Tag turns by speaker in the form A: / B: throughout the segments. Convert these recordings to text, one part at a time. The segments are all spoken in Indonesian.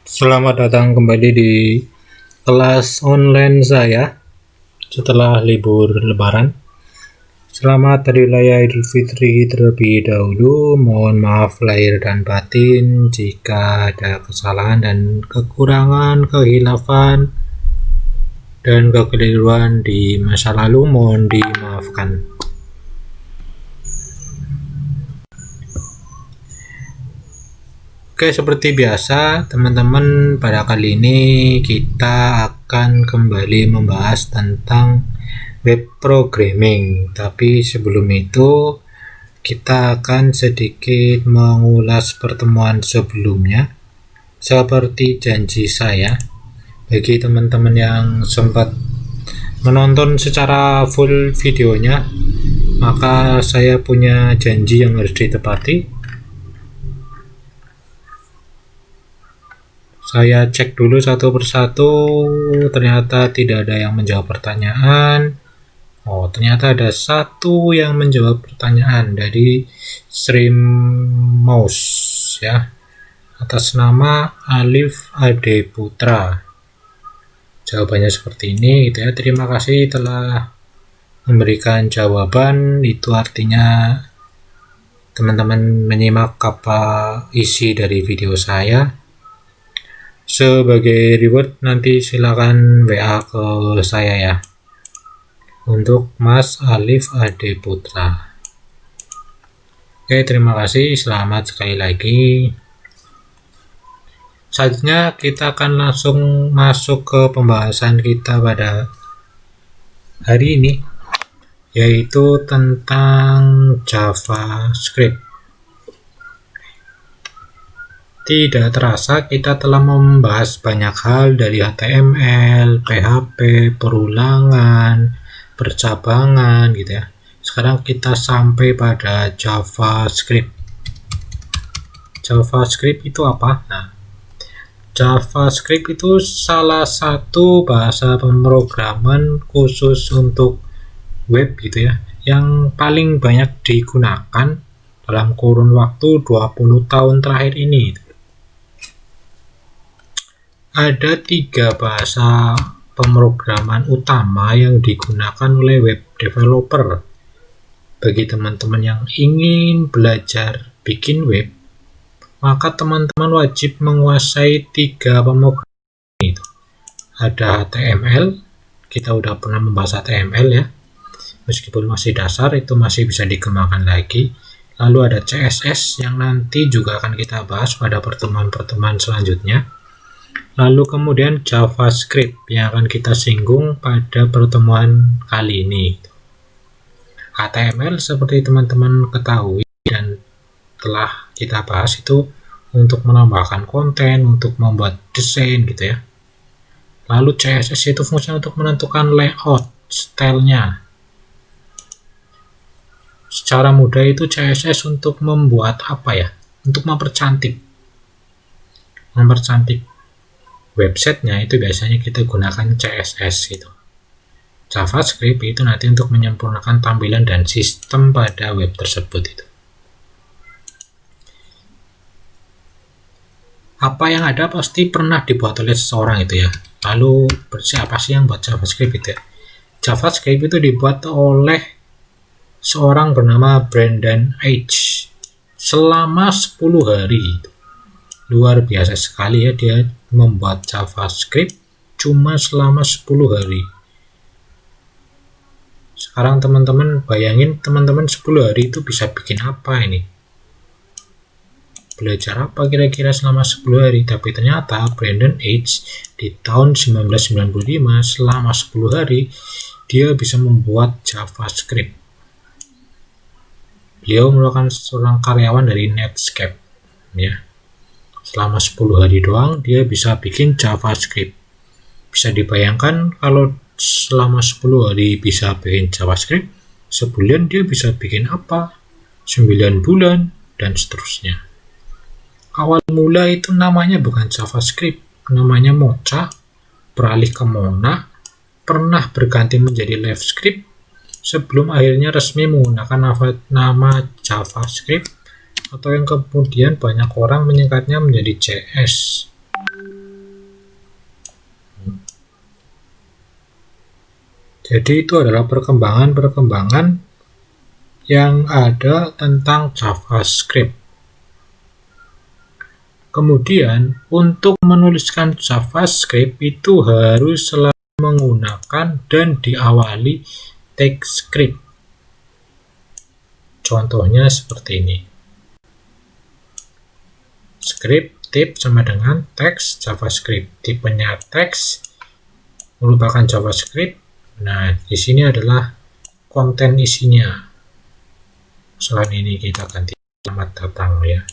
A: Selamat datang kembali di kelas online saya setelah libur lebaran. Selamat Hari Raya Idul Fitri terlebih dahulu. Mohon maaf lahir dan batin jika ada kesalahan dan kekurangan, kehilafan, dan kekeliruan di masa lalu, mohon dimaafkan. Oke, seperti biasa teman-teman, pada kali ini kita akan kembali membahas tentang web programming. Tapi sebelum itu kita akan sedikit mengulas pertemuan sebelumnya. Seperti janji saya, bagi teman-teman yang sempat menonton secara full videonya, maka saya punya janji yang harus ditepati. Saya cek dulu satu persatu, ternyata tidak ada yang menjawab pertanyaan. Oh, ternyata ada satu yang menjawab pertanyaan dari Stream Mouse ya, atas nama Alif Ade Putra. Jawabannya seperti ini gitu ya. Terima kasih telah memberikan jawaban. Itu artinya teman-teman menyimak apa isi dari video saya. Sebagai reward nanti silakan WA ke saya ya, untuk Mas Alif Ade Putra. Oke, terima kasih, selamat sekali lagi. Selanjutnya kita akan langsung masuk ke pembahasan kita pada hari ini, yaitu tentang JavaScript. Tidak terasa kita telah membahas banyak hal dari HTML, PHP, perulangan, percabangan gitu ya. Sekarang kita sampai pada JavaScript. JavaScript itu apa? Nah, JavaScript itu salah satu bahasa pemrograman khusus untuk web gitu ya, yang paling banyak digunakan dalam kurun waktu 20 tahun terakhir ini. Ada 3 bahasa pemrograman utama yang digunakan oleh web developer. Bagi teman-teman yang ingin belajar bikin web, maka teman-teman wajib menguasai 3 pemrograman itu. Ada HTML, kita udah pernah membahas HTML ya, meskipun masih dasar, itu masih bisa dikembangkan lagi. Lalu ada CSS yang nanti juga akan kita bahas pada pertemuan-pertemuan selanjutnya. Lalu kemudian JavaScript yang akan kita singgung pada pertemuan kali ini. HTML seperti teman-teman ketahui dan telah kita bahas itu untuk menambahkan konten, untuk membuat desain gitu ya. Lalu CSS itu fungsinya untuk menentukan layout, stylenya. Secara mudah itu CSS untuk membuat apa ya? Untuk mempercantik websitenya, itu biasanya kita gunakan CSS gitu. JavaScript itu nanti untuk menyempurnakan tampilan dan sistem pada web tersebut itu. Apa yang ada pasti pernah dibuat oleh seseorang itu ya. Lalu siapa sih yang buat JavaScript itu ya? JavaScript itu dibuat oleh seorang bernama Brandon H. selama 10 hari. Luar biasa sekali ya, dia membuat JavaScript cuma selama 10 hari. Sekarang teman-teman bayangin, teman-teman 10 hari itu bisa bikin apa ini? Belajar apa kira-kira selama 10 hari? Tapi ternyata Brandon H di tahun 1995 selama 10 hari dia bisa membuat JavaScript. Beliau merupakan seorang karyawan dari Netscape ya. Selama 10 hari doang dia bisa bikin JavaScript. Bisa dibayangkan kalau selama 10 hari bisa bikin JavaScript, sebulan dia bisa bikin apa? 9 bulan dan seterusnya. Awal mula itu namanya bukan JavaScript, namanya Mocha, beralih ke Mona, pernah berganti menjadi LiveScript, sebelum akhirnya resmi menggunakan nama JavaScript, atau yang kemudian banyak orang menyingkatnya menjadi JS. Jadi itu adalah perkembangan-perkembangan yang ada tentang JavaScript. Kemudian untuk menuliskan JavaScript itu harus selalu menggunakan dan diawali TypeScript. Contohnya seperti ini. Script type sama dengan text JavaScript. Tipenya text merupakan JavaScript. Nah, di sini adalah konten isinya. Selain ini kita ganti selamat datang ya.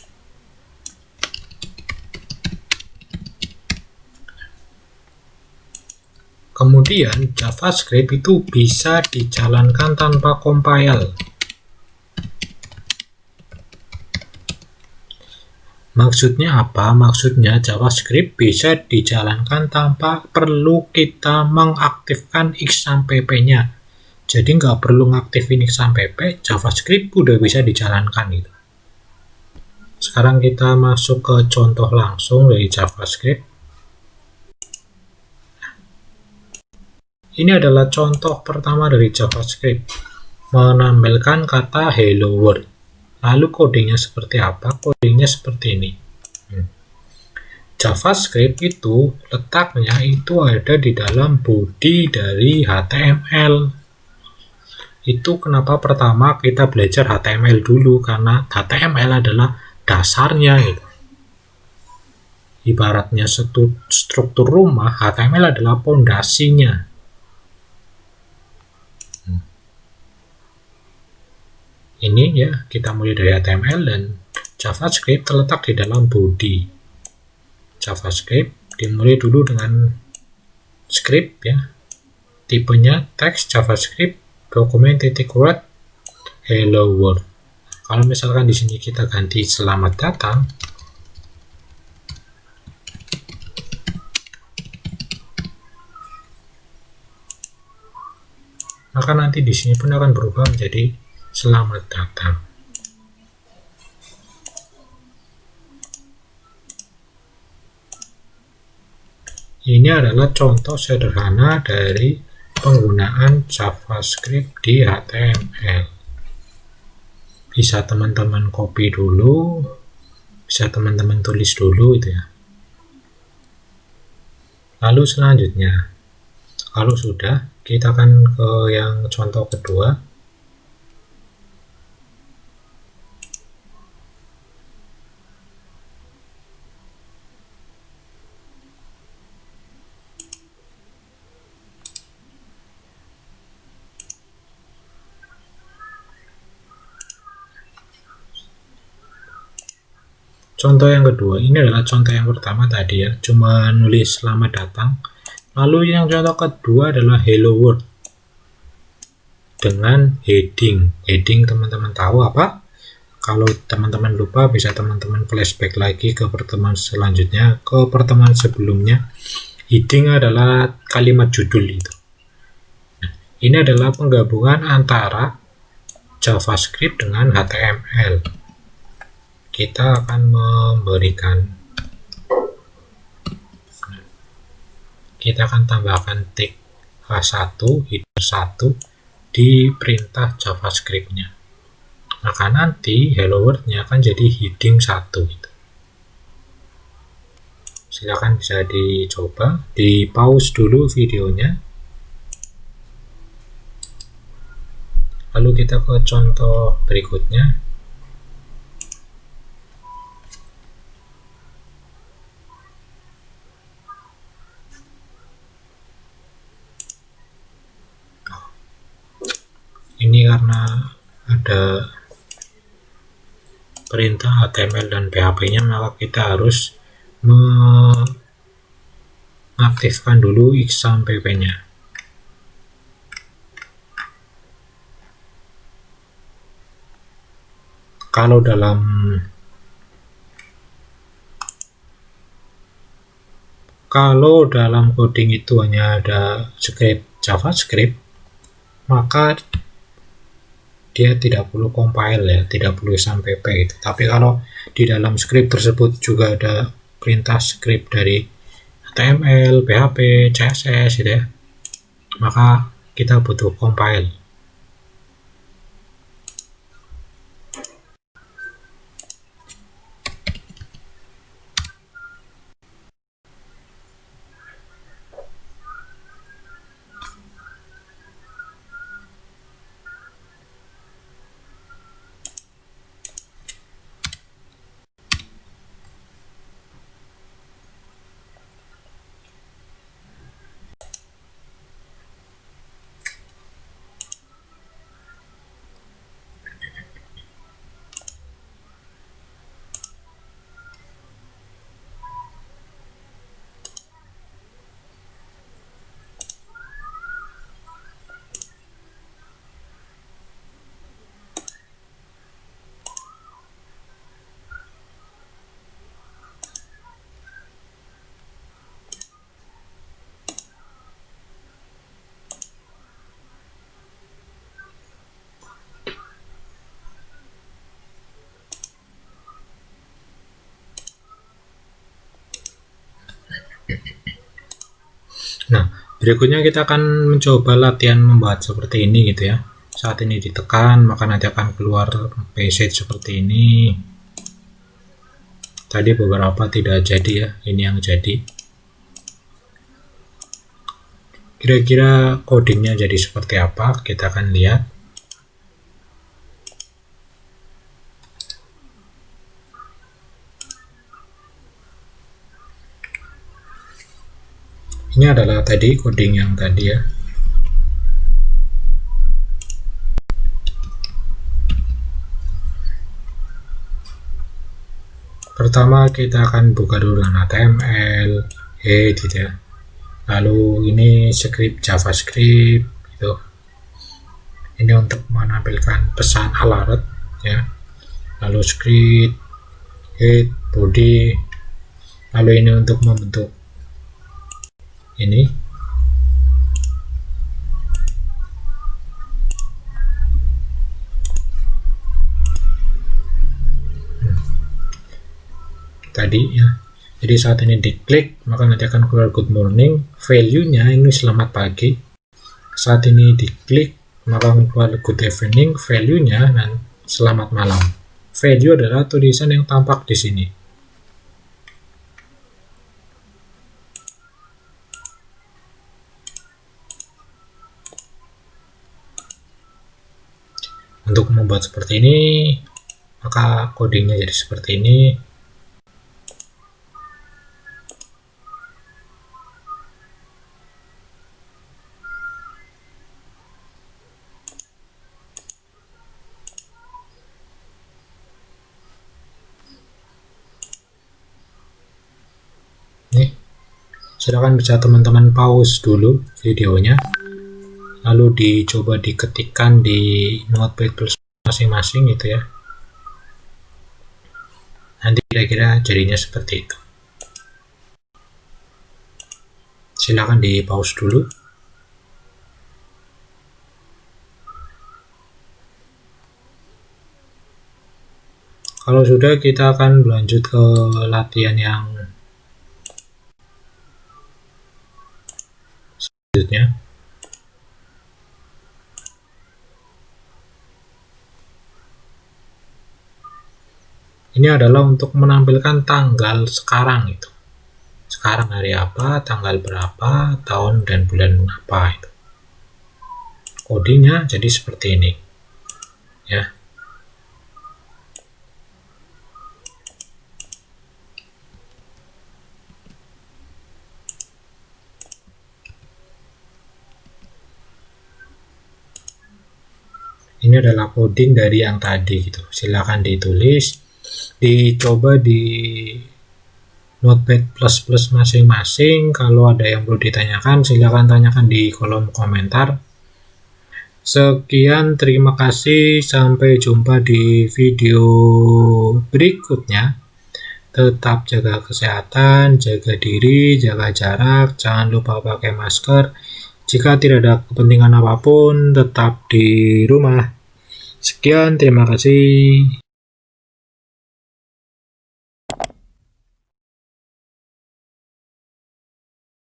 A: Kemudian JavaScript itu bisa dijalankan tanpa compile. Maksudnya apa? Maksudnya JavaScript bisa dijalankan tanpa perlu kita mengaktifkan X sampai P-nya. Jadi nggak perlu ngaktifin X sampai P, JavaScript udah bisa dijalankan gitu. Sekarang kita masuk ke contoh langsung dari JavaScript. Ini adalah contoh pertama dari JavaScript, menampilkan kata hello world. Lalu kodenya seperti apa? Kodenya seperti ini. JavaScript itu letaknya itu ada di dalam body dari HTML. Itu kenapa pertama kita belajar HTML dulu, karena HTML adalah dasarnya gitu. Ibaratnya struktur rumah, HTML adalah pondasinya. Ini ya, kita mulai dari HTML dan JavaScript terletak di dalam body. JavaScript dimulai dulu dengan script ya. Tipenya text JavaScript document.word hello world. Kalau misalkan di sini kita ganti selamat datang, maka nanti di sini pun akan berubah menjadi selamat datang. Ini adalah contoh sederhana dari penggunaan JavaScript di HTML. Bisa teman-teman copy dulu, bisa teman-teman tulis dulu itu ya. Lalu selanjutnya, kalau sudah, kita akan ke yang contoh kedua. Contoh yang kedua, ini adalah contoh yang pertama tadi ya, cuma nulis selamat datang. Lalu yang contoh kedua adalah hello world dengan heading. Heading teman-teman tahu apa? Kalau teman-teman lupa, bisa teman-teman flashback lagi ke pertemuan selanjutnya, ke pertemuan sebelumnya. Heading adalah kalimat judul itu. Nah, ini adalah penggabungan antara JavaScript dengan HTML. Kita akan tambahkan tag H1 header 1 di perintah JavaScript-nya. Maka nanti hello world-nya akan jadi heading 1 gitu. Silakan bisa dicoba, di pause dulu videonya. Lalu kita ke contoh berikutnya. Ini karena ada perintah HTML dan PHP-nya, maka kita harus mengaktifkan dulu X sampai P-nya. Kalau dalam coding itu hanya ada script JavaScript, maka dia tidak perlu compile ya, tidak perlu sampai P itu. Tapi kalau di dalam script tersebut juga ada perintah script dari HTML, PHP, CSS gitu ya, maka kita butuh compile. Nah, berikutnya kita akan mencoba latihan membuat seperti ini gitu ya. Saat ini ditekan, maka nanti akan keluar message seperti ini. Tadi beberapa tidak jadi ya, ini yang jadi. Kira-kira codingnya jadi seperti apa? Kita akan lihat. Ini adalah tadi coding yang tadi ya. Pertama kita akan buka dulu dengan HTML, head gitu ya. Lalu ini script JavaScript gitu. Ini untuk menampilkan pesan alert ya. Lalu script, head, body. Lalu ini untuk membentuk ini. Tadi ya. Jadi saat ini diklik, maka nanti akan keluar good morning. Value-nya ini selamat pagi. Saat ini diklik, maka akan keluar good evening. Value-nya dan selamat malam. Value adalah tulisan yang tampak di sini. Untuk membuat seperti ini, maka codingnya jadi seperti ini. Silakan bisa teman-teman pause dulu videonya, lalu dicoba diketikkan di Notepad plus masing-masing gitu ya. Nanti kira-kira jadinya seperti itu. Silakan di pause dulu. Kalau sudah, kita akan berlanjut ke latihan yang selanjutnya. Ini adalah untuk menampilkan tanggal sekarang itu. Sekarang hari apa, tanggal berapa, tahun dan bulan apa itu. Codingnya jadi seperti ini. Ya. Ini adalah coding dari yang tadi gitu. Silakan ditulis, dicoba di Notepad plus masing-masing. Kalau ada yang perlu ditanyakan, silakan tanyakan di kolom komentar. Sekian, terima kasih, sampai jumpa di video berikutnya. Tetap jaga kesehatan, jaga diri, jaga jarak, jangan lupa pakai masker. Jika tidak ada kepentingan apapun, tetap di rumah. Sekian, terima kasih.